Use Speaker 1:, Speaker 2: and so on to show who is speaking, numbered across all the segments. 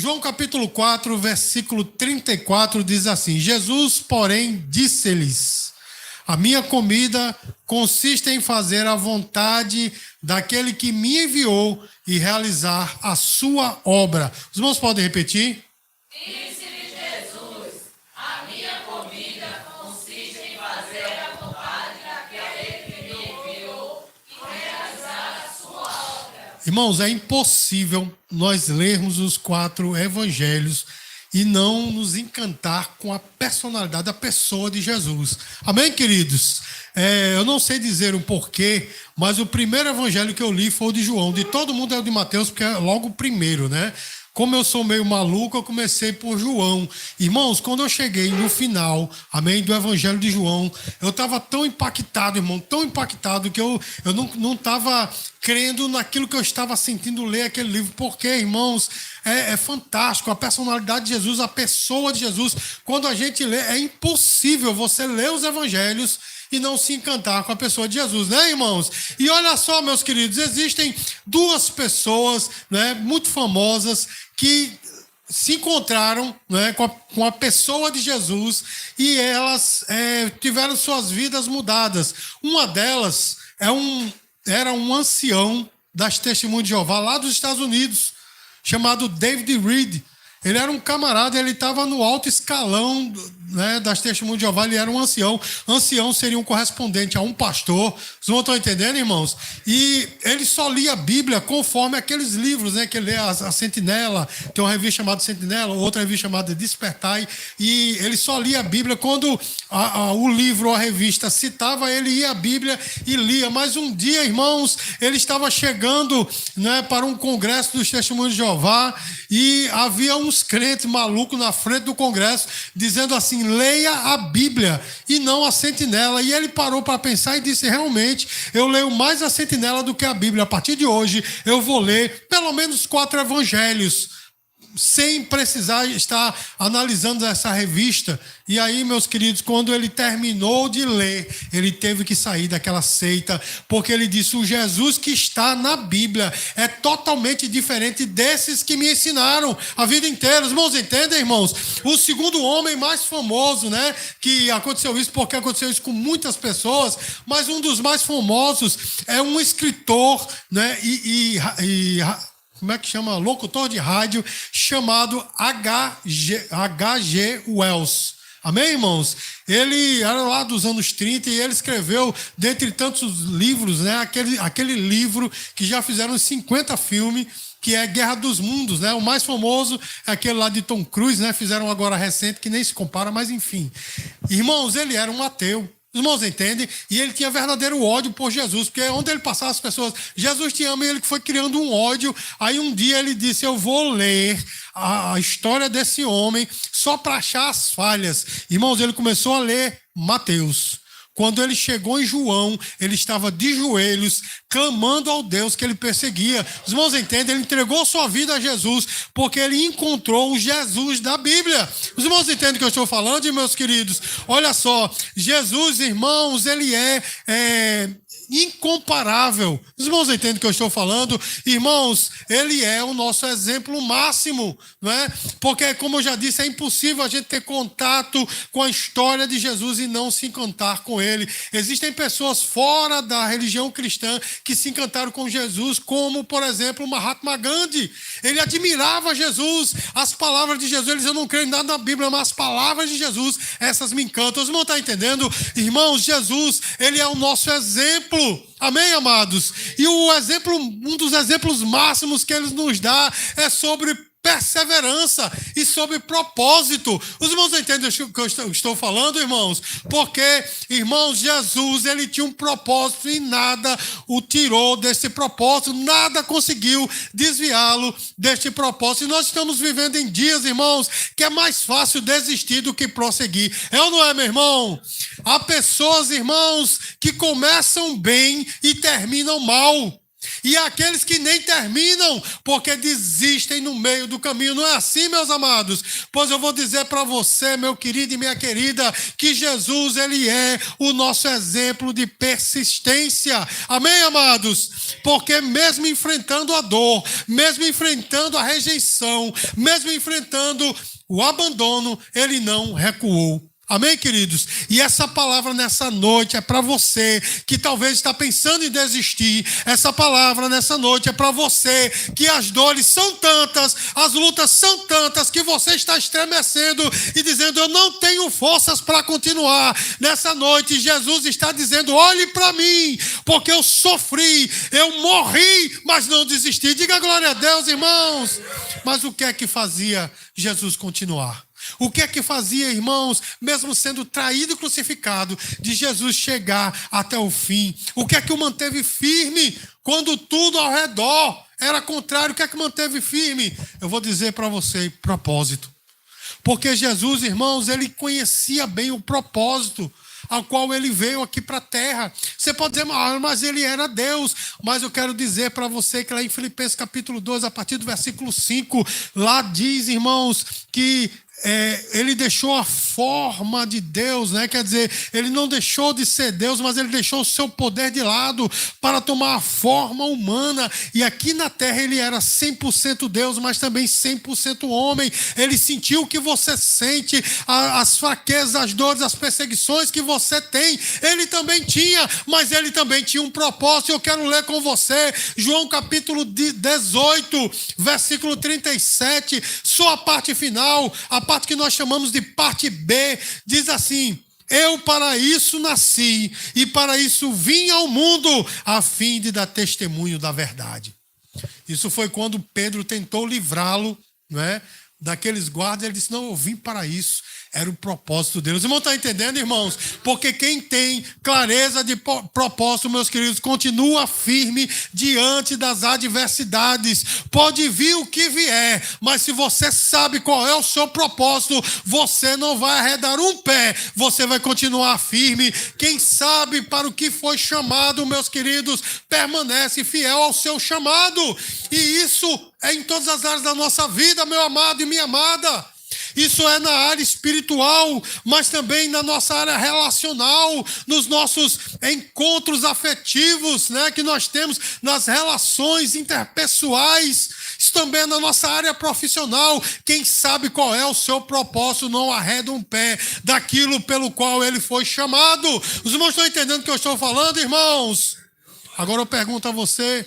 Speaker 1: João capítulo 4, versículo 34 diz assim: Jesus, porém, disse-lhes: a minha comida consiste em fazer a vontade daquele que me enviou e realizar a sua obra. Os irmãos podem repetir?
Speaker 2: Disse-lhe Jesus: a minha comida consiste em fazer a vontade daquele que me enviou e realizar a sua obra.
Speaker 1: Irmãos, é impossível nós lermos os 4 evangelhos e não nos encantar com a personalidade, da pessoa de Jesus. Amém, queridos? Eu não sei dizer o porquê, mas o primeiro evangelho que eu li foi o de João. De todo mundo é o de Mateus, porque é logo o primeiro, né? Como eu sou meio maluco, eu comecei por João. Irmãos, quando eu cheguei no final, amém, do Evangelho de João, eu estava tão impactado, irmão, tão impactado que eu não estava crendo naquilo que eu estava sentindo ler aquele livro. Porque, irmãos, é fantástico. A personalidade de Jesus, a pessoa de Jesus. Quando a gente lê, é impossível você ler os Evangelhos e não se encantar com a pessoa de Jesus, né, irmãos? E olha só, meus queridos, existem 2 pessoas, né, muito famosas que se encontraram, né, com a pessoa de Jesus e elas tiveram suas vidas mudadas. Uma delas era um ancião das Testemunhas de Jeová lá dos Estados Unidos, chamado David Reed. Ele era um camarada, ele estava no alto escalão, né, das Testemunhas de Jeová, ele era um ancião. Ancião seria um correspondente a um pastor. Vocês não estão entendendo, irmãos? E ele só lia a Bíblia conforme aqueles livros, né, que ele lê, a Sentinela, tem uma revista chamada Sentinela, outra revista chamada Despertai, e ele só lia a Bíblia quando o livro ou a revista citava, ele ia à Bíblia e lia. Mas um dia, irmãos, ele estava chegando, né, para um congresso dos Testemunhos de Jeová e havia uns crentes malucos na frente do congresso dizendo assim: leia a Bíblia e não a Sentinela. E ele parou para pensar e disse: realmente, eu leio mais a Sentinela do que a Bíblia. A partir de hoje eu vou ler pelo menos 4 evangelhos, sem precisar estar analisando essa revista. E aí, meus queridos, quando ele terminou de ler, ele teve que sair daquela seita, porque ele disse: o Jesus que está na Bíblia é totalmente diferente desses que me ensinaram a vida inteira. Os irmãos entendem, irmãos? O segundo homem mais famoso, né, que aconteceu isso, porque aconteceu isso com muitas pessoas, mas um dos mais famosos é um escritor, né, como é que chama? Locutor de rádio, chamado H.G. Wells. Amém, irmãos? Ele era lá dos anos 30 e ele escreveu, dentre tantos livros, né, aquele livro que já fizeram 50 filmes, que é Guerra dos Mundos, né? O mais famoso é aquele lá de Tom Cruise, né? Fizeram agora recente, que nem se compara, mas enfim. Irmãos, ele era um ateu. Os irmãos entendem? E ele tinha verdadeiro ódio por Jesus, porque onde ele passava as pessoas, Jesus te ama, e ele foi criando um ódio. Aí um dia ele disse: eu vou ler a história desse homem só para achar as falhas. Irmãos, ele começou a ler Mateus. Quando ele chegou em João, ele estava de joelhos, clamando ao Deus que ele perseguia. Os irmãos entendem? Ele entregou sua vida a Jesus, porque ele encontrou o Jesus da Bíblia. Os irmãos entendem o que eu estou falando, meus queridos? Olha só, Jesus, irmãos, ele é incomparável. Os irmãos entendem o que eu estou falando? Irmãos, ele é o nosso exemplo máximo, não é? Porque, como eu já disse, é impossível a gente ter contato com a história de Jesus e não se encantar com ele. Existem pessoas fora da religião cristã que se encantaram com Jesus, como, por exemplo, Mahatma Gandhi. Ele admirava Jesus, as palavras de Jesus. Ele dizia: eu não creio em nada na Bíblia, mas as palavras de Jesus, essas me encantam. Os irmãos estão entendendo? Irmãos, Jesus, ele é o nosso exemplo. Amém, amados? E um dos exemplos máximos que ele nos dá é sobre perseverança e sobre propósito. Os irmãos entendem o que eu estou falando, irmãos? Porque, irmãos, Jesus, ele tinha um propósito e nada o tirou desse propósito, nada conseguiu desviá-lo deste propósito. E nós estamos vivendo em dias, irmãos, que é mais fácil desistir do que prosseguir. É ou não é, meu irmão? Há pessoas, irmãos, que começam bem e terminam mal. E aqueles que nem terminam, porque desistem no meio do caminho. Não é assim, meus amados? Pois eu vou dizer para você, meu querido e minha querida, que Jesus, ele é o nosso exemplo de persistência. Amém, amados? Porque mesmo enfrentando a dor, mesmo enfrentando a rejeição, mesmo enfrentando o abandono, ele não recuou. Amém, queridos? E essa palavra nessa noite é para você que talvez está pensando em desistir. Essa palavra nessa noite é para você que as dores são tantas, as lutas são tantas, que você está estremecendo e dizendo, eu não tenho forças para continuar. Nessa noite, Jesus está dizendo, olhe para mim, porque eu sofri, eu morri, mas não desisti. Diga glória a Deus, irmãos. Mas o que é que fazia Jesus continuar? O que é que fazia, irmãos, mesmo sendo traído e crucificado, de Jesus chegar até o fim? O que é que o manteve firme quando tudo ao redor era contrário? O que é que manteve firme? Eu vou dizer para você, propósito. Porque Jesus, irmãos, ele conhecia bem o propósito ao qual ele veio aqui para a terra. Você pode dizer, mas ele era Deus. Mas eu quero dizer para você que lá em Filipenses capítulo 2, a partir do versículo 5, lá diz, irmãos, que ele deixou a forma de Deus, né? Quer dizer, ele não deixou de ser Deus, mas ele deixou o seu poder de lado para tomar a forma humana. E aqui na terra ele era 100% Deus, mas também 100% homem. Ele sentiu o que você sente, as fraquezas, as dores, as perseguições que você tem. Ele também tinha, mas ele também tinha um propósito. Eu quero ler com você João capítulo 18, versículo 37, só a parte final, a parte que nós chamamos de parte B, diz assim, eu para isso nasci e para isso vim ao mundo, a fim de dar testemunho da verdade. Isso foi quando Pedro tentou livrá-lo, não é, daqueles guardas. Ele disse, não, eu vim para isso. Era o propósito de Deus. Irmão, está entendendo, irmãos? Porque quem tem clareza de propósito, meus queridos, continua firme diante das adversidades. Pode vir o que vier, mas se você sabe qual é o seu propósito, você não vai arredar um pé, você vai continuar firme. Quem sabe para o que foi chamado, meus queridos, permanece fiel ao seu chamado. E isso é em todas as áreas da nossa vida, meu amado e minha amada. Isso é na área espiritual, mas também na nossa área relacional, nos nossos encontros afetivos, né, que nós temos nas relações interpessoais. Isso também é na nossa área profissional. Quem sabe qual é o seu propósito não arreda um pé daquilo pelo qual ele foi chamado. Os irmãos estão entendendo o que eu estou falando, irmãos? Agora eu pergunto a você,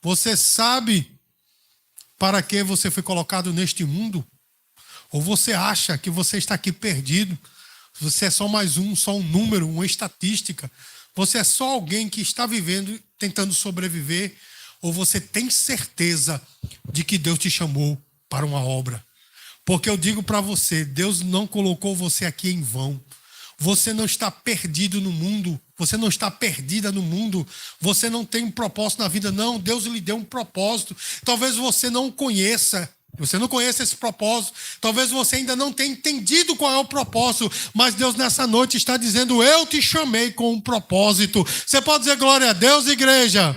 Speaker 1: você sabe para que você foi colocado neste mundo? Ou você acha que você está aqui perdido? Você é só mais só um número, uma estatística. Você é só alguém que está vivendo, tentando sobreviver. Ou você tem certeza de que Deus te chamou para uma obra? Porque eu digo para você, Deus não colocou você aqui em vão. Você não está perdido no mundo. Você não está perdida no mundo. Você não tem um propósito na vida. Não, Deus lhe deu um propósito. Talvez você não conheça. Você não conhece esse propósito, talvez você ainda não tenha entendido qual é o propósito, mas Deus nessa noite está dizendo, eu te chamei com um propósito. Você pode dizer glória a Deus, igreja?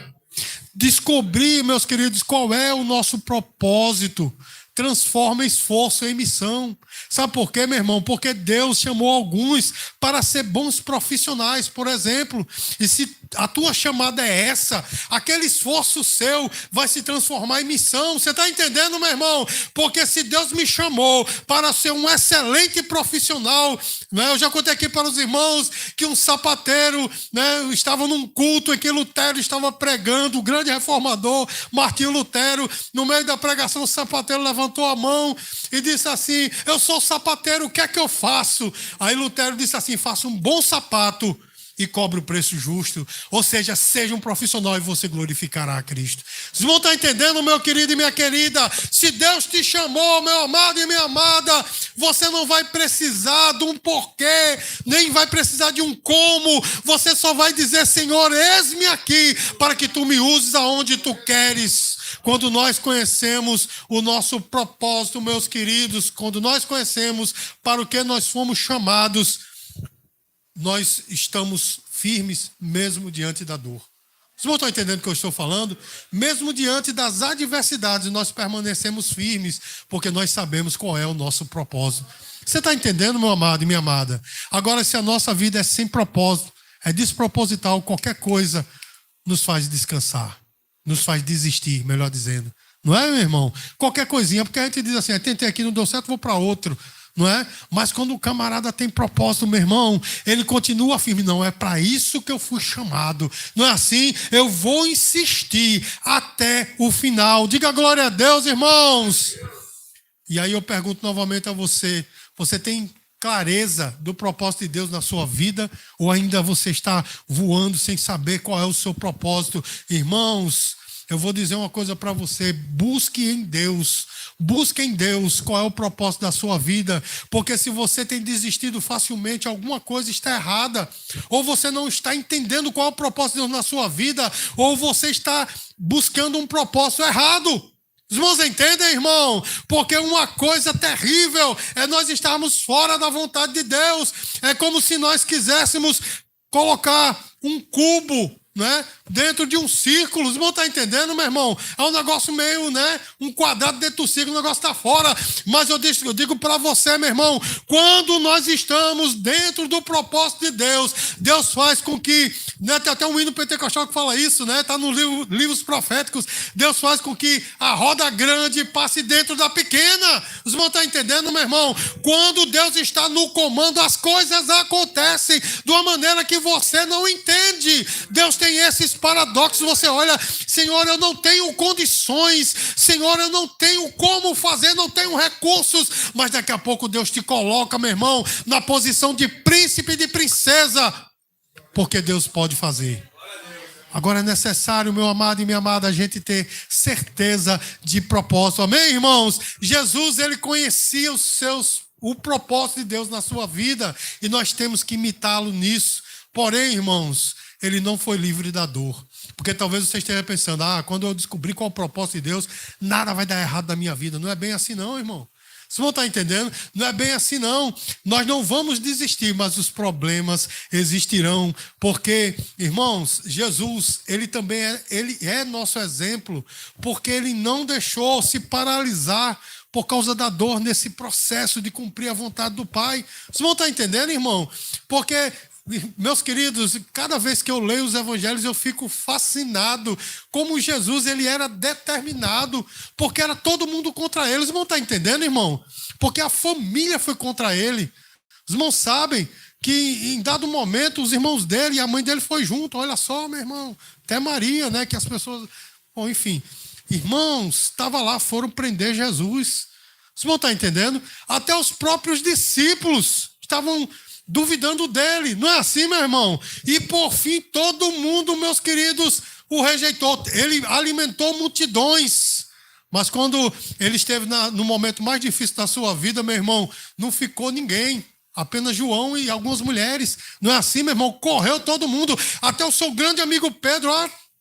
Speaker 1: Descobrir, meus queridos, qual é o nosso propósito transforma esforço em missão. Sabe por quê, meu irmão? Porque Deus chamou alguns para ser bons profissionais, por exemplo. E se a tua chamada é essa, aquele esforço seu vai se transformar em missão. Você está entendendo, meu irmão? Porque se Deus me chamou para ser um excelente profissional, né? Eu já contei aqui para os irmãos que um sapateiro, né, estava num culto em que Lutero estava pregando, o grande reformador Martinho Lutero. No meio da pregação, o sapateiro levantou a mão e disse assim, eu sou sapateiro, o que é que eu faço? Aí Lutero disse assim, faça um bom sapato e cobre o preço justo. Ou seja, seja um profissional e você glorificará a Cristo. Vocês vão estar entendendo, meu querido e minha querida? Se Deus te chamou, meu amado e minha amada, você não vai precisar de um porquê, nem vai precisar de um como. Você só vai dizer, Senhor, eis-me aqui, para que tu me uses aonde tu queres. Quando nós conhecemos o nosso propósito, meus queridos, quando nós conhecemos para o que nós fomos chamados, nós estamos firmes mesmo diante da dor. Vocês não estão entendendo o que eu estou falando? Mesmo diante das adversidades, nós permanecemos firmes, porque nós sabemos qual é o nosso propósito. Você está entendendo, meu amado e minha amada? Agora, se a nossa vida é sem propósito, é desproposital, qualquer coisa nos faz descansar, nos faz desistir, melhor dizendo. Não é, meu irmão? Qualquer coisinha, porque a gente diz assim, tentei aqui, não deu certo, vou para outro. Não é? Mas quando o camarada tem propósito, meu irmão, ele continua firme. Não, é para isso que eu fui chamado. Não é assim? Eu vou insistir até o final. Diga glória a Deus, irmãos. E aí eu pergunto novamente a você, você tem clareza do propósito de Deus na sua vida? Ou ainda você está voando sem saber qual é o seu propósito? Irmãos, eu vou dizer uma coisa para você, busque em Deus qual é o propósito da sua vida, porque se você tem desistido facilmente, alguma coisa está errada, ou você não está entendendo qual é o propósito de Deus na sua vida, ou você está buscando um propósito errado. Os irmãos entendem, irmão? Porque uma coisa terrível é nós estarmos fora da vontade de Deus. É como se nós quiséssemos colocar um cubo, né, dentro de um círculo. Os irmãos estão entendendo, meu irmão? É um negócio meio, né, um quadrado dentro do círculo, o negócio está fora. Mas eu digo para você, meu irmão, quando nós estamos dentro do propósito de Deus, Deus faz com que, né, tem até um hino pentecostal que fala isso, né, está nos livros proféticos, Deus faz com que a roda grande passe dentro da pequena. Os irmãos estão entendendo, meu irmão? Quando Deus está no comando, as coisas acontecem de uma maneira que você não entende. Deus tem esses paradoxos, você olha, Senhor, eu não tenho condições, Senhor, eu não tenho como fazer, não tenho recursos, mas daqui a pouco Deus te coloca, meu irmão, na posição de príncipe e de princesa, porque Deus pode fazer. Agora é necessário, meu amado e minha amada, a gente ter certeza de propósito. Amém, irmãos? Jesus, ele conhecia o propósito de Deus na sua vida e nós temos que imitá-lo nisso. Porém, irmãos, ele não foi livre da dor. Porque talvez você esteja pensando, quando eu descobrir qual é o propósito de Deus, nada vai dar errado na minha vida. Não é bem assim não, irmão. Vocês vão estar entendendo? Não é bem assim não. Nós não vamos desistir, mas os problemas existirão. Porque, irmãos, Jesus, ele também ele é nosso exemplo, porque ele não deixou se paralisar por causa da dor nesse processo de cumprir a vontade do Pai. Vocês vão estar entendendo, irmão? Porque, meus queridos, cada vez que eu leio os evangelhos eu fico fascinado como Jesus, ele era determinado, porque era todo mundo contra ele. Os irmãos estão entendendo, irmão? Porque a família foi contra ele. Os irmãos sabem que em dado momento os irmãos dele e a mãe dele foi junto. Olha só, meu irmão, até Maria, né, que as pessoas... Bom, enfim, irmãos, estava lá, foram prender Jesus. Os irmãos estão entendendo? Até os próprios discípulos estavam duvidando dele. Não é assim, meu irmão? E por fim, todo mundo, meus queridos, o rejeitou. Ele alimentou multidões. Mas quando ele esteve no momento mais difícil da sua vida, meu irmão, não ficou ninguém. Apenas João e algumas mulheres. Não é assim, meu irmão? Correu todo mundo. Até o seu grande amigo Pedro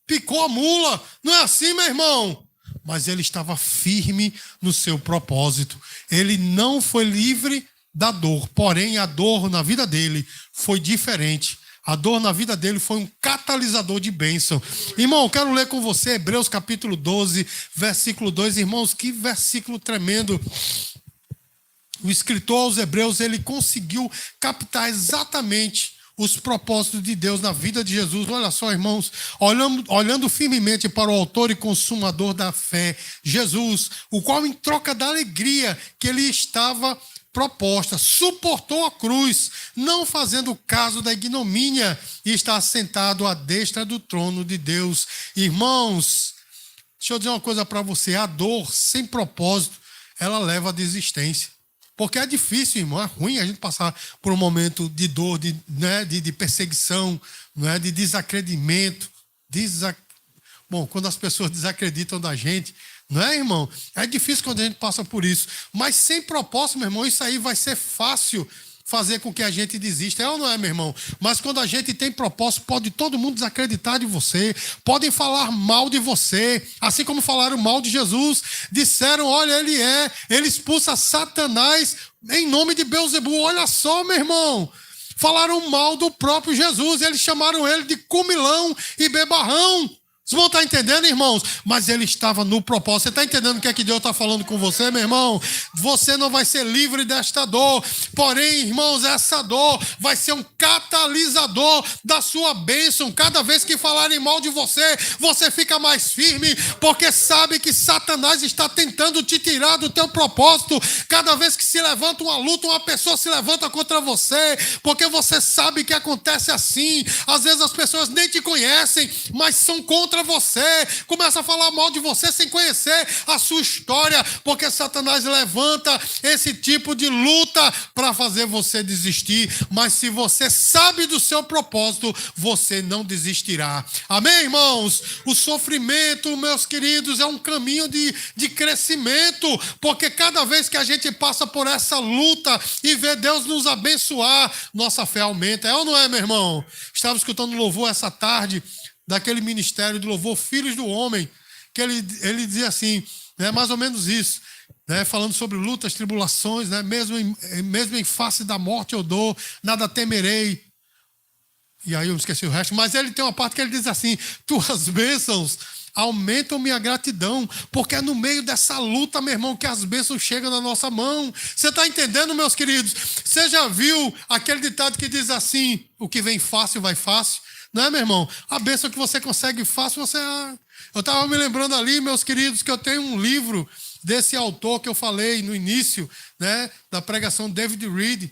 Speaker 1: picou a mula. Não é assim, meu irmão? Mas ele estava firme no seu propósito. Ele não foi livre da dor, porém a dor na vida dele foi diferente. A dor na vida dele foi um catalisador de bênção. Irmão, eu quero ler com você Hebreus capítulo 12, versículo 2. Irmãos, que versículo tremendo. O escritor aos Hebreus, ele conseguiu captar exatamente os propósitos de Deus na vida de Jesus. Olha só, irmãos, olhando firmemente para o autor e consumador da fé, Jesus, o qual em troca da alegria que ele estava proposta, suportou a cruz, não fazendo caso da ignomínia, e está assentado à destra do trono de Deus. Irmãos, deixa eu dizer uma coisa para você, a dor sem propósito, ela leva à desistência. Porque é difícil, irmão, é ruim a gente passar por um momento de dor, de perseguição, de desacreditamento. Bom, quando as pessoas desacreditam da gente, não é, irmão? É difícil quando a gente passa por isso. Mas sem propósito, meu irmão, isso aí vai ser fácil fazer com que a gente desista. É ou não é, meu irmão? Mas quando a gente tem propósito, pode todo mundo desacreditar de você. Podem falar mal de você. Assim como falaram mal de Jesus. Disseram, olha, ele expulsa Satanás em nome de Beelzebul. Olha só, meu irmão. falaram mal do próprio Jesus. Eles chamaram ele de comilão e bebarrão. Vocês vão estar entendendo, irmãos? Mas ele estava no propósito. Você está entendendo o que é que Deus está falando com você, meu irmão? Você não vai ser livre desta dor. Porém, irmãos, essa dor vai ser um catalisador da sua bênção. Cada vez que falarem mal de você, você fica mais firme, porque sabe que Satanás está tentando te tirar do teu propósito. Cada vez que se levanta uma luta, uma pessoa se levanta contra você, porque você sabe que acontece assim. Às vezes as pessoas nem te conhecem, mas são contra você, começa a falar mal de você sem conhecer a sua história, porque Satanás levanta esse tipo de luta para fazer você desistir. Mas se você sabe do seu propósito, você não desistirá. Amém, irmãos? O sofrimento, meus queridos, é um caminho de crescimento, porque cada vez que a gente passa por essa luta e vê Deus nos abençoar, nossa fé aumenta. É ou não é, meu irmão? Estava escutando louvor essa tarde, daquele ministério de louvor Filhos do Homem, que ele dizia assim, né, mais ou menos isso, né, falando sobre lutas, tribulações, né, mesmo em face da morte ou dor, nada temerei. E aí eu esqueci o resto, mas ele tem uma parte que ele diz assim: tuas bênçãos aumentam minha gratidão, porque é no meio dessa luta, meu irmão, que as bênçãos chegam na nossa mão. Você está entendendo, meus queridos? Você já viu aquele ditado que diz assim: o que vem fácil vai fácil? Não é, meu irmão? A bênção que você consegue fácil, você... Eu estava me lembrando ali, meus queridos, que eu tenho um livro desse autor que eu falei no início, né, da pregação, David Reed.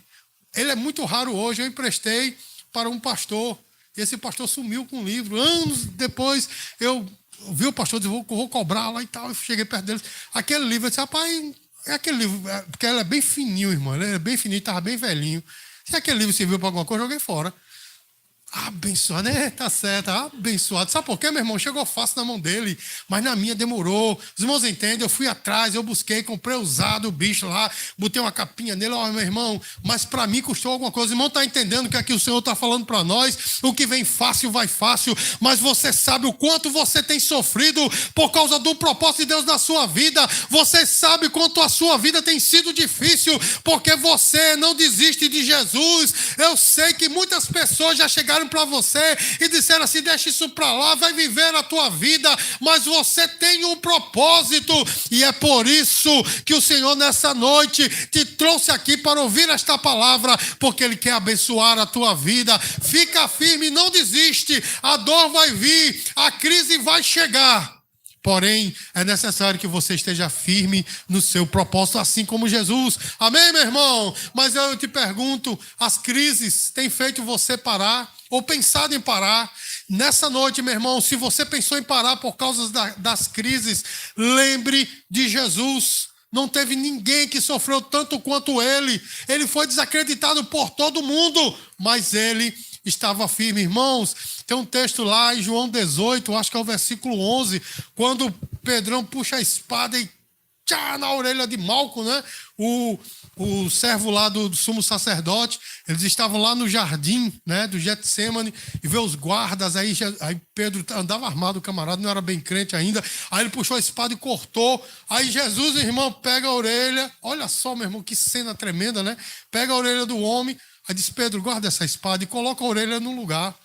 Speaker 1: Ele é muito raro hoje, eu emprestei para um pastor. E esse pastor sumiu com o livro. Anos depois, eu vi o pastor dizer, vou cobrar lá e tal. Eu cheguei perto dele. Aquele livro, eu disse, rapaz, é aquele livro... Porque ele é bem fininho, irmão. Ele é bem fininho, estava bem velhinho. Se aquele livro serviu para alguma coisa, eu joguei fora. Abençoado, né? Tá certo, abençoado. Sabe por quê, meu irmão? Chegou fácil na mão dele, mas na minha demorou. Os irmãos entendem, eu fui atrás, eu busquei, comprei usado o bicho lá, botei uma capinha nele, ó, meu irmão, mas para mim custou alguma coisa. O irmão tá entendendo o que aqui o Senhor tá falando para nós? O que vem fácil vai fácil, mas você sabe o quanto você tem sofrido por causa do propósito de Deus na sua vida. Você sabe quanto a sua vida tem sido difícil, porque você não desiste de Jesus. Eu sei que muitas pessoas já chegaram para você e disseram assim: deixa isso para lá, vai viver a tua vida, mas você tem um propósito, e é por isso que o Senhor nessa noite te trouxe aqui para ouvir esta palavra, porque Ele quer abençoar a tua vida. Fica firme, não desiste. A dor vai vir, a crise vai chegar, porém é necessário que você esteja firme no seu propósito, assim como Jesus. Amém, meu irmão? Mas eu te pergunto, as crises têm feito você parar ou pensado em parar? Nessa noite, meu irmão, se você pensou em parar por causa das crises, lembre de Jesus. Não teve ninguém que sofreu tanto quanto ele. Ele foi desacreditado por todo mundo, mas ele estava firme. Irmãos, tem um texto lá em João 18, acho que é o versículo 11, quando Pedrão puxa a espada e tchá, na orelha de Malco, né? O servo lá do sumo sacerdote. Eles estavam lá no jardim, né, do Getsemane, e vê os guardas. Aí Pedro andava armado, o camarada não era bem crente ainda. Aí ele puxou a espada e cortou. Aí Jesus, irmão, pega a orelha. Olha só, meu irmão, que cena tremenda, né? Pega a orelha do homem. Aí diz: Pedro, guarda essa espada, e coloca a orelha no lugar.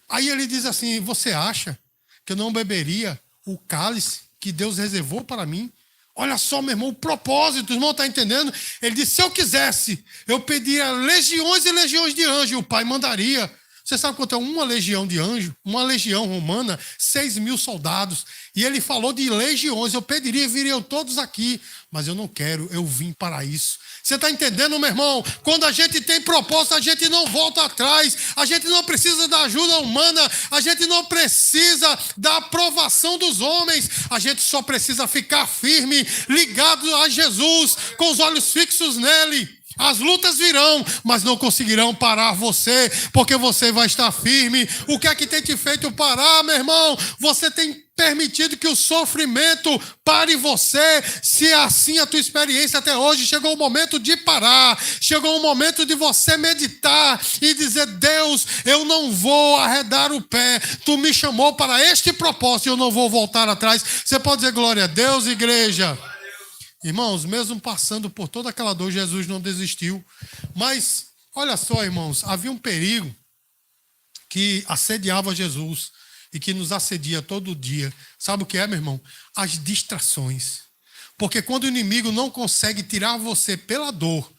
Speaker 1: Aí ele diz assim: você acha que eu não beberia o cálice que Deus reservou para mim? Olha só, meu irmão, o propósito, o irmão está entendendo? Ele disse: se eu quisesse, eu pediria legiões e legiões de anjos, e o Pai mandaria. Você sabe quanto é uma legião de anjo? Uma legião romana, 6.000 soldados. E ele falou de legiões: eu pediria, viriam todos aqui, mas eu não quero, eu vim para isso. Você está entendendo, meu irmão? Quando a gente tem propósito, a gente não volta atrás. A gente não precisa da ajuda humana. A gente não precisa da aprovação dos homens. A gente só precisa ficar firme, ligado a Jesus, com os olhos fixos nele. As lutas virão, mas não conseguirão parar você, porque você vai estar firme. O que é que tem te feito parar, meu irmão? Você tem permitido que o sofrimento pare você. Se é assim a tua experiência até hoje, chegou o momento de parar. Chegou o momento de você meditar e dizer: Deus, eu não vou arredar o pé. Tu me chamou para este propósito e eu não vou voltar atrás. Você pode dizer glória a Deus, igreja? Irmãos, mesmo passando por toda aquela dor, Jesus não desistiu. Mas Olha só, irmãos, havia um perigo que assediava Jesus e que nos assedia todo dia. Sabe o que é, meu irmão? As distrações. Porque quando o inimigo não consegue tirar você pela dor,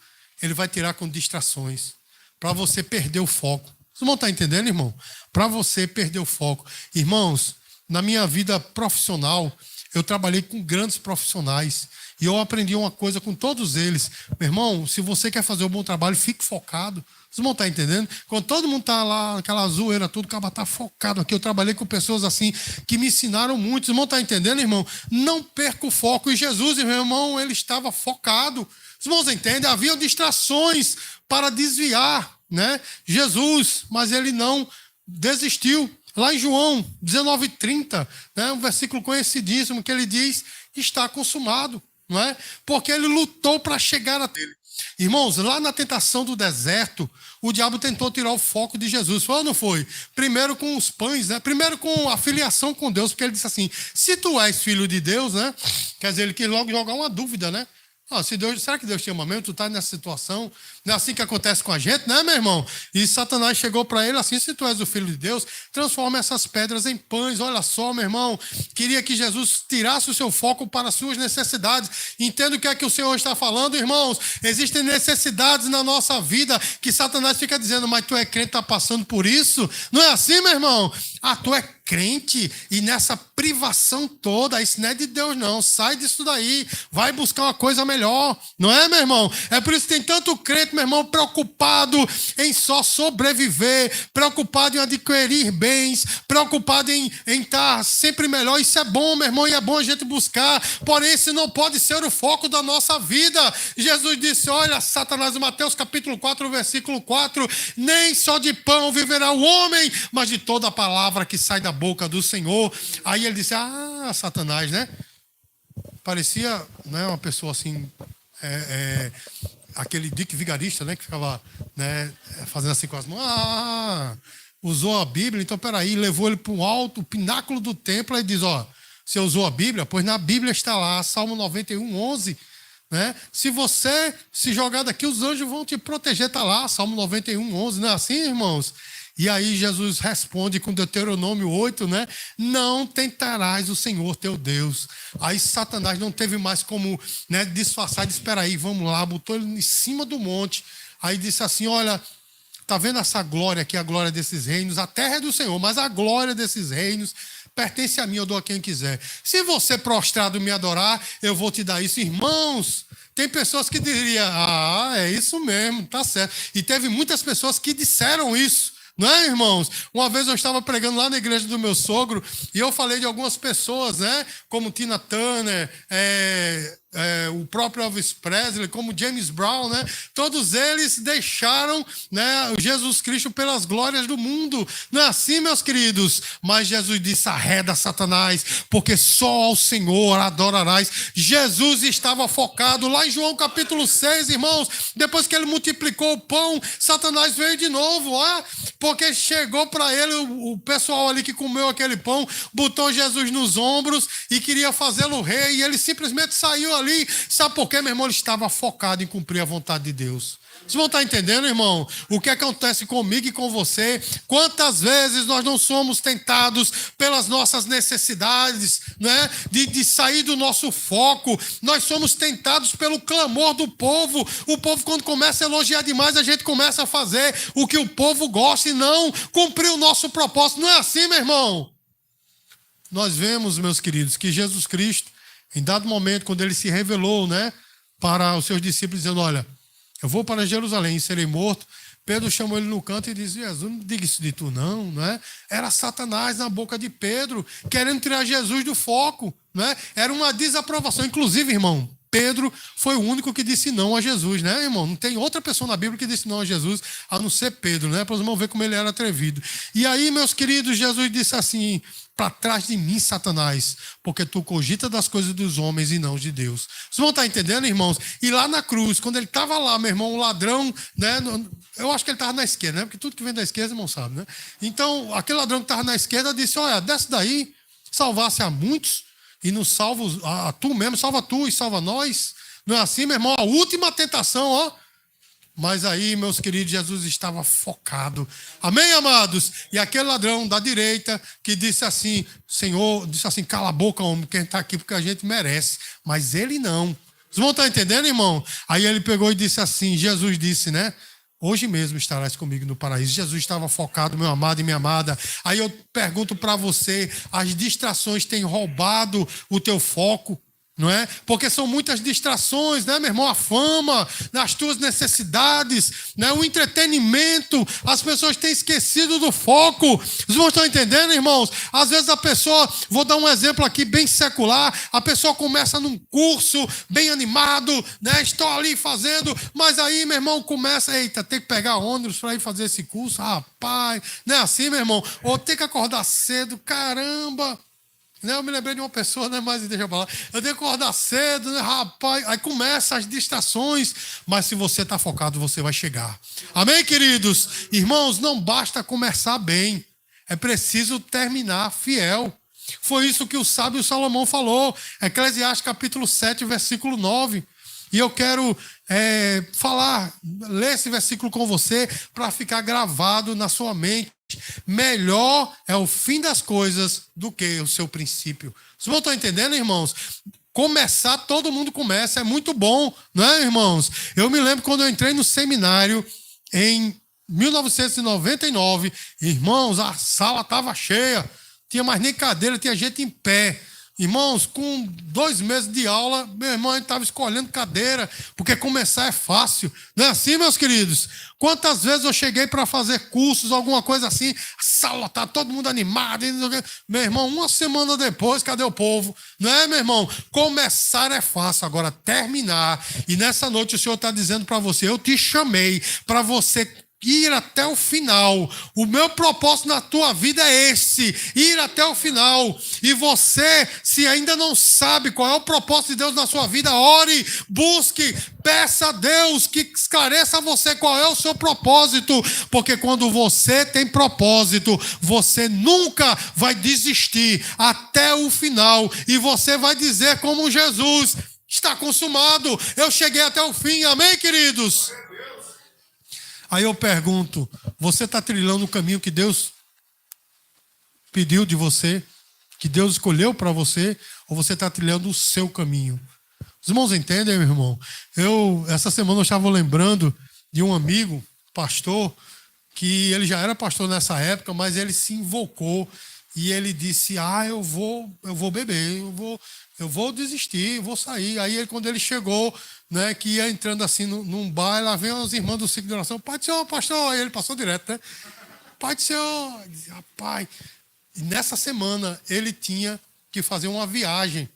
Speaker 1: ele vai tirar com distrações, para você perder o foco. Vocês vão estar entendendo, irmão? Para você perder o foco. Irmãos, na minha vida profissional, eu trabalhei com grandes profissionais e eu aprendi uma coisa com todos eles. Meu irmão, se você quer fazer um bom trabalho, fique focado. Vocês vão estar entendendo? Quando todo mundo está lá, aquela zoeira, tudo, o cara está focado aqui. Eu trabalhei com pessoas assim que me ensinaram muito. Vocês vão estar entendendo, irmão? Não perca o foco. E Jesus, meu irmão, ele estava focado. Os irmãos entendem? Havia distrações para desviar, né? Jesus, mas ele não desistiu. Lá em João 19:30, né, um versículo conhecidíssimo que ele diz: está consumado, não é? Porque ele lutou para chegar até ele. Irmãos, lá na tentação do deserto, o diabo tentou tirar o foco de Jesus. Foi ou não foi? Primeiro com os pães, né? Primeiro com a filiação com Deus, porque ele disse assim: se tu és filho de Deus, né? Quer dizer, ele quis logo jogar uma dúvida, né? Será que Deus te ama mesmo? Tu está nessa situação? Não é assim que acontece com a gente, né, meu irmão? E Satanás chegou para ele assim: se tu és o filho de Deus, transforma essas pedras em pães. Olha só, meu irmão, queria que Jesus tirasse o seu foco para as suas necessidades. Entenda o que é que o Senhor está falando, irmãos. Existem necessidades na nossa vida que Satanás fica dizendo: mas tu é crente, está passando por isso? Não é assim, meu irmão? Tu é crente e nessa privação toda, isso não é de Deus não, sai disso daí, vai buscar uma coisa melhor, não é, meu irmão? É por isso que tem tanto crente, meu irmão, preocupado em só sobreviver, preocupado em adquirir bens, preocupado em estar sempre melhor. Isso é bom, meu irmão, e é bom a gente buscar, porém isso não pode ser o foco da nossa vida. Jesus disse: olha, Satanás, em Mateus capítulo 4, versículo 4, nem só de pão viverá o homem, mas de toda a palavra que sai da boca do Senhor. Aí ele disse: Satanás, né? Parecia, né, uma pessoa assim, aquele Dick Vigarista, né, que ficava, né, fazendo assim com as mãos. Usou a Bíblia, então peraí, levou ele para o alto, o pináculo do templo, e diz: você usou a Bíblia? Pois na Bíblia está lá, Salmo 91, 11. Né? Se você se jogar daqui, os anjos vão te proteger, está lá, Salmo 91, 11. Não é assim, irmãos? E aí Jesus responde com Deuteronômio 8, né? Não tentarás o Senhor teu Deus. Aí Satanás não teve mais como, né, disfarçar e disse: espera aí, vamos lá. Botou ele em cima do monte. Aí disse assim: olha, tá vendo essa glória aqui, a glória desses reinos? A terra é do Senhor, mas a glória desses reinos pertence a mim, eu dou a quem quiser. Se você prostrado me adorar, eu vou te dar isso. Irmãos, tem pessoas que diriam: é isso mesmo, tá certo. E teve muitas pessoas que disseram isso. Não é, irmãos? Uma vez eu estava pregando lá na igreja do meu sogro e eu falei de algumas pessoas, né? Como Tina Turner, o próprio Elvis Presley, como James Brown, né? Todos eles deixaram, né, Jesus Cristo pelas glórias do mundo. Não é assim, meus queridos? Mas Jesus disse: arreda, Satanás, porque só ao Senhor adorarás. Jesus estava focado lá em João capítulo 6, irmãos. Depois que ele multiplicou o pão, Satanás veio de novo, porque chegou para ele o pessoal ali que comeu aquele pão, botou Jesus nos ombros e queria fazê-lo rei, e ele simplesmente saiu ali. Sabe por quê, meu irmão? Ele estava focado em cumprir a vontade de Deus. Vocês vão estar entendendo, irmão? O que acontece comigo e com você? Quantas vezes nós não somos tentados pelas nossas necessidades, né? De sair do nosso foco. Nós somos tentados pelo clamor do povo. O povo, quando começa a elogiar demais, a gente começa a fazer o que o povo gosta e não cumprir o nosso propósito. Não é assim, meu irmão? Nós vemos, meus queridos, que Jesus Cristo, em dado momento, quando ele se revelou, né, para os seus discípulos, dizendo: olha, eu vou para Jerusalém e serei morto. Pedro chamou ele no canto e disse: Jesus, não diga isso de tu não, né? Era Satanás na boca de Pedro, querendo tirar Jesus do foco, né? Era uma desaprovação. Inclusive, irmão, Pedro foi o único que disse não a Jesus, né, irmão? Não tem outra pessoa na Bíblia que disse não a Jesus, a não ser Pedro, né? Para os irmãos verem como ele era atrevido. E aí, meus queridos, Jesus disse assim: para trás de mim, Satanás, porque tu cogita das coisas dos homens e não de Deus. Vocês vão estar entendendo, irmãos? E lá na cruz, quando ele estava lá, meu irmão, o ladrão, né? Eu acho que ele estava na esquerda, né? Porque tudo que vem da esquerda, irmão, sabe, né? Então, aquele ladrão que estava na esquerda disse: olha, desce daí, salvasse a muitos e nos salva a tu mesmo, salva tu e salva nós. Não é assim, meu irmão? A última tentação, Mas aí, meus queridos, Jesus estava focado. Amém, amados? E aquele ladrão da direita que disse assim, Senhor, disse assim, cala a boca, homem, quem está aqui porque a gente merece. Mas ele não. Vocês vão estar entendendo, irmão? Aí ele pegou e disse assim, Jesus disse, né? Hoje mesmo estarás comigo no paraíso. Jesus estava focado, meu amado e minha amada. Aí eu pergunto para você, as distrações têm roubado o teu foco? Não é? Porque são muitas distrações, né, meu irmão? A fama, as tuas necessidades, né? O entretenimento. As pessoas têm esquecido do foco. Vocês não estão entendendo, irmãos? Às vezes a pessoa, vou dar um exemplo aqui bem secular, a pessoa começa num curso bem animado, né? Estou ali fazendo, mas aí, meu irmão, começa, eita, tem que pegar ônibus para ir fazer esse curso, rapaz. Não é assim, meu irmão? Ou tem que acordar cedo, caramba. Eu me lembrei de uma pessoa, né? Mas deixa eu falar. Eu tenho que acordar cedo, né, rapaz? Aí começam as distrações. Mas se você está focado, você vai chegar. Amém, queridos? Irmãos, não basta começar bem. É preciso terminar fiel. Foi isso que o sábio Salomão falou. Eclesiastes capítulo 7, versículo 9. E eu quero ler esse versículo com você para ficar gravado na sua mente. Melhor é o fim das coisas do que o seu princípio. Vocês não estão entendendo, irmãos? Começar, todo mundo começa, é muito bom, não é, irmãos? Eu me lembro quando eu entrei no seminário em 1999, irmãos, a sala estava cheia, tinha mais nem cadeira, tinha gente em pé. Irmãos, com 2 meses de aula, meu irmão, a gente estava escolhendo cadeira, porque começar é fácil. Não é assim, meus queridos? Quantas vezes eu cheguei para fazer cursos, alguma coisa assim, a sala está todo mundo animado. Meu irmão, 1 semana depois, cadê o povo? Não é, meu irmão? Começar é fácil, agora terminar. E nessa noite o Senhor está dizendo para você, eu te chamei para você ir até o final. O meu propósito na tua vida é esse, ir até o final. E você, se ainda não sabe qual é o propósito de Deus na sua vida, ore, busque, peça a Deus que esclareça a você qual é o seu propósito, porque quando você tem propósito, você nunca vai desistir até o final, e você vai dizer como Jesus, está consumado, eu cheguei até o fim. Amém, queridos? Aí eu pergunto, você está trilhando o caminho que Deus pediu de você, que Deus escolheu para você, ou você está trilhando o seu caminho? Os irmãos entendem, meu irmão? Essa semana eu estava lembrando de um amigo, pastor, que ele já era pastor nessa época, mas ele se invocou e ele disse, eu vou beber, eu vou desistir, eu vou sair. Aí quando ele chegou, né, que ia entrando assim num bar, lá vem os irmãos do ciclo de oração, Pai do Senhor, pastor, aí ele passou direto, né? Pai do Senhor, eu disse, rapaz. E nessa semana ele tinha que fazer uma viagem,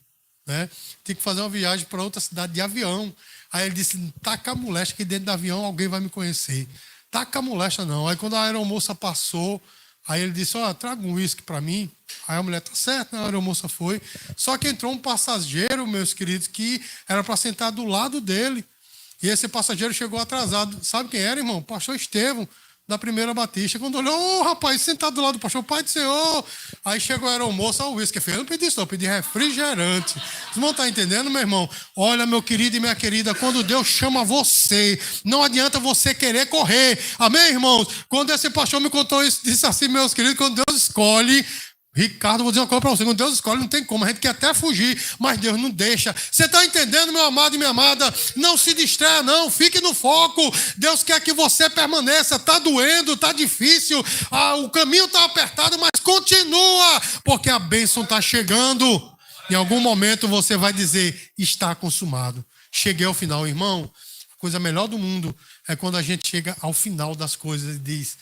Speaker 1: né? Tinha que fazer uma viagem para outra cidade de avião. Aí ele disse, taca a moléstia que dentro do avião alguém vai me conhecer. Taca a moléstia não. Aí quando a aeromoça passou, aí ele disse, traga um uísque para mim. Aí a mulher, tá certo, né? A aeromoça foi. Só que entrou um passageiro, meus queridos, que era para sentar do lado dele. E esse passageiro chegou atrasado. Sabe quem era, irmão? O pastor Estevão, da Primeira Batista. Quando olhou, rapaz, sentado do lado do pastor, Pai do Senhor. Aí chegou a aeromoça, o uísque. Eu não pedi isso, eu pedi refrigerante. Vocês não estão entendendo, meu irmão? Olha, meu querido e minha querida, quando Deus chama você, não adianta você querer correr. Amém, irmãos? Quando esse pastor me contou isso, disse assim, meus queridos, quando Deus escolhe, Ricardo, vou dizer uma coisa para você, quando Deus escolhe não tem como, a gente quer até fugir, mas Deus não deixa. Você está entendendo, meu amado e minha amada? Não se distraia não, fique no foco. Deus quer que você permaneça, está doendo, está difícil, o caminho está apertado, mas continua, porque a bênção está chegando. Em algum momento você vai dizer, está consumado. Cheguei ao final, irmão. A coisa melhor do mundo é quando a gente chega ao final das coisas e diz,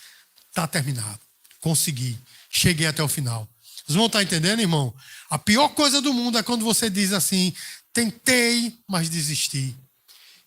Speaker 1: está terminado, consegui, cheguei até o final. Vocês vão estar entendendo, irmão? A pior coisa do mundo é quando você diz assim, tentei, mas desisti.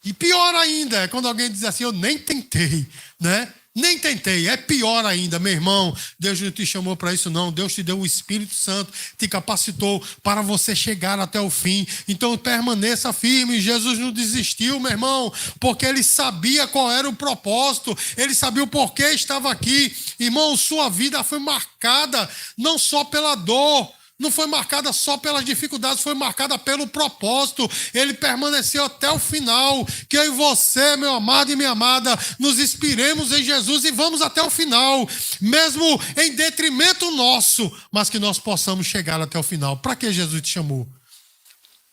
Speaker 1: E pior ainda é quando alguém diz assim, eu nem tentei, né? Nem tentei, é pior ainda, meu irmão. Deus não te chamou para isso não, Deus te deu o Espírito Santo, te capacitou para você chegar até o fim. Então permaneça firme. Jesus não desistiu, meu irmão, porque ele sabia qual era o propósito, ele sabia o porquê estava aqui. Irmão, sua vida foi marcada não só pela dor, não foi marcada só pelas dificuldades, foi marcada pelo propósito. Ele permaneceu até o final. Que eu e você, meu amado e minha amada, nos inspiremos em Jesus e vamos até o final, mesmo em detrimento nosso, mas que nós possamos chegar até o final. Para que Jesus te chamou?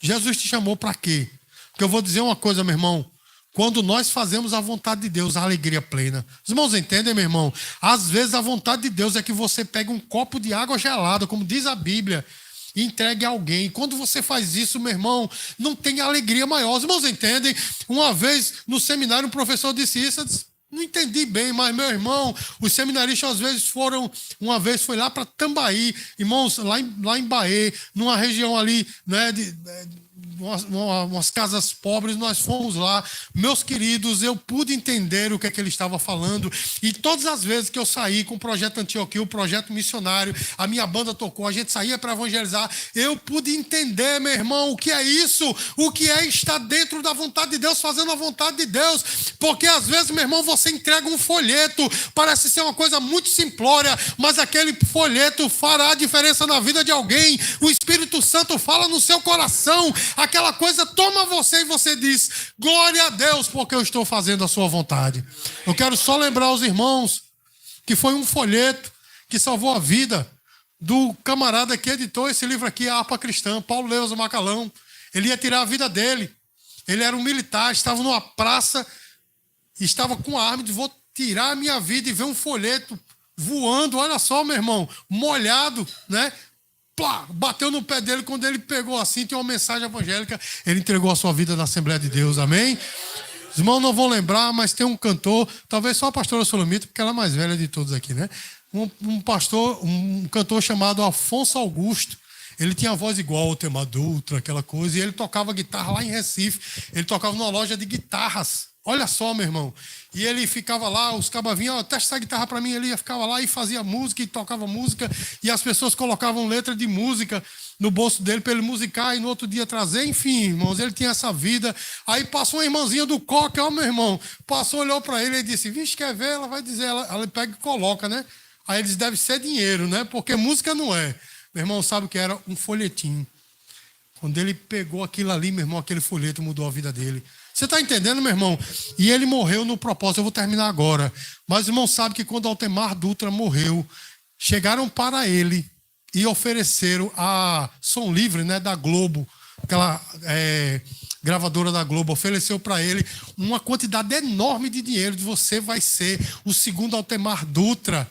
Speaker 1: Jesus te chamou para quê? Porque eu vou dizer uma coisa, meu irmão. Quando nós fazemos a vontade de Deus, a alegria plena. Os irmãos entendem, meu irmão? Às vezes a vontade de Deus é que você pegue um copo de água gelada, como diz a Bíblia, e entregue a alguém. E quando você faz isso, meu irmão, não tem alegria maior. Os irmãos entendem? Uma vez no seminário, um professor disse isso, eu disse, não entendi bem, mas, meu irmão, os seminaristas às vezes foram, uma vez foi lá para Tambaí, irmãos, lá em Bahia, numa região ali, né, umas casas pobres, nós fomos lá. Meus queridos, eu pude entender o que é que ele estava falando, e todas as vezes que eu saí com o Projeto Antioquia, o projeto missionário, a minha banda tocou, a gente saía para evangelizar, eu pude entender, meu irmão, o que é isso, o que é estar dentro da vontade de Deus, fazendo a vontade de Deus, porque às vezes, meu irmão, você entrega um folheto, parece ser uma coisa muito simplória, mas aquele folheto fará a diferença na vida de alguém. O Espírito Santo fala no seu coração, aquela coisa toma você e você diz, glória a Deus, porque eu estou fazendo a sua vontade. Eu quero só lembrar aos irmãos que foi um folheto que salvou a vida do camarada que editou esse livro aqui, A Harpa Cristã, Paulo Leusa Macalão. Ele ia tirar a vida dele. Ele era um militar, estava numa praça, estava com a arma, vou tirar a minha vida, e ver um folheto voando, olha só, meu irmão, molhado, né? Plá, bateu no pé dele, quando ele pegou assim, tem uma mensagem evangélica, ele entregou a sua vida na Assembleia de Deus, amém? Os irmãos não vão lembrar, mas tem um cantor, talvez só a pastora Solomita, porque ela é a mais velha de todos aqui, né? Um cantor chamado Afonso Augusto. Ele tinha a voz igual ao Tema Dutra, aquela coisa, e ele tocava guitarra lá em Recife. Ele tocava numa loja de guitarras. Olha só, meu irmão. E ele ficava lá, os cabas vinham, testa essa guitarra para mim. Ele ficava lá e fazia música, e tocava música, e as pessoas colocavam letra de música no bolso dele para ele musicar e no outro dia trazer. Enfim, irmãos, ele tinha essa vida. Aí passou uma irmãzinha do coque, ó, meu irmão. Passou, olhou para ele e disse, vixe, quer ver? Ela vai dizer, ela pega e coloca, né? Aí ele disse, deve ser dinheiro, né? Porque música não é. Meu irmão, sabe o que era? Um folhetim. Quando ele pegou aquilo ali, meu irmão, aquele folheto mudou a vida dele. Você está entendendo, meu irmão? E ele morreu no propósito. Eu vou terminar agora. Mas o irmão sabe que quando Altemar Dutra morreu, chegaram para ele e ofereceram a Som Livre, né, da Globo, aquela gravadora da Globo, ofereceu para ele uma quantidade enorme de dinheiro. Você vai ser o segundo Altemar Dutra.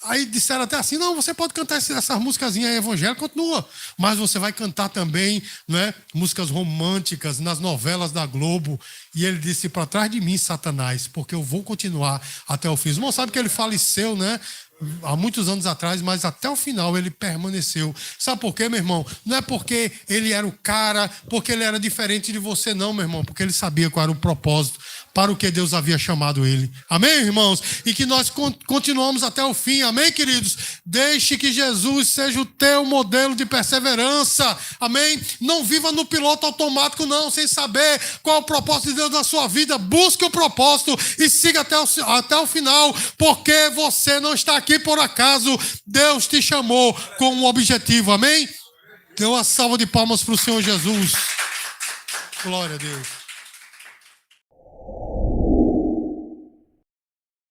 Speaker 1: Aí disseram até assim, não, você pode cantar essas músicazinhas evangélicas, continua. Mas você vai cantar também, né, músicas românticas nas novelas da Globo. E ele disse, para trás de mim, Satanás, porque eu vou continuar até o fim. Os irmãos sabem que ele faleceu, né, há muitos anos atrás, mas até o final ele permaneceu. Sabe por quê, meu irmão? Não é porque ele era o cara, porque ele era diferente de você, não, meu irmão. Porque ele sabia qual era o propósito, para o que Deus havia chamado ele. Amém, irmãos? E que nós continuamos até o fim. Amém, queridos? Deixe que Jesus seja o teu modelo de perseverança. Amém? Não viva no piloto automático, não, sem saber qual é o propósito de Deus na sua vida. Busque o propósito e siga até o final, porque você não está aqui por acaso. Deus te chamou com um objetivo. Amém? Dê uma salva de palmas para o Senhor Jesus. Glória a Deus.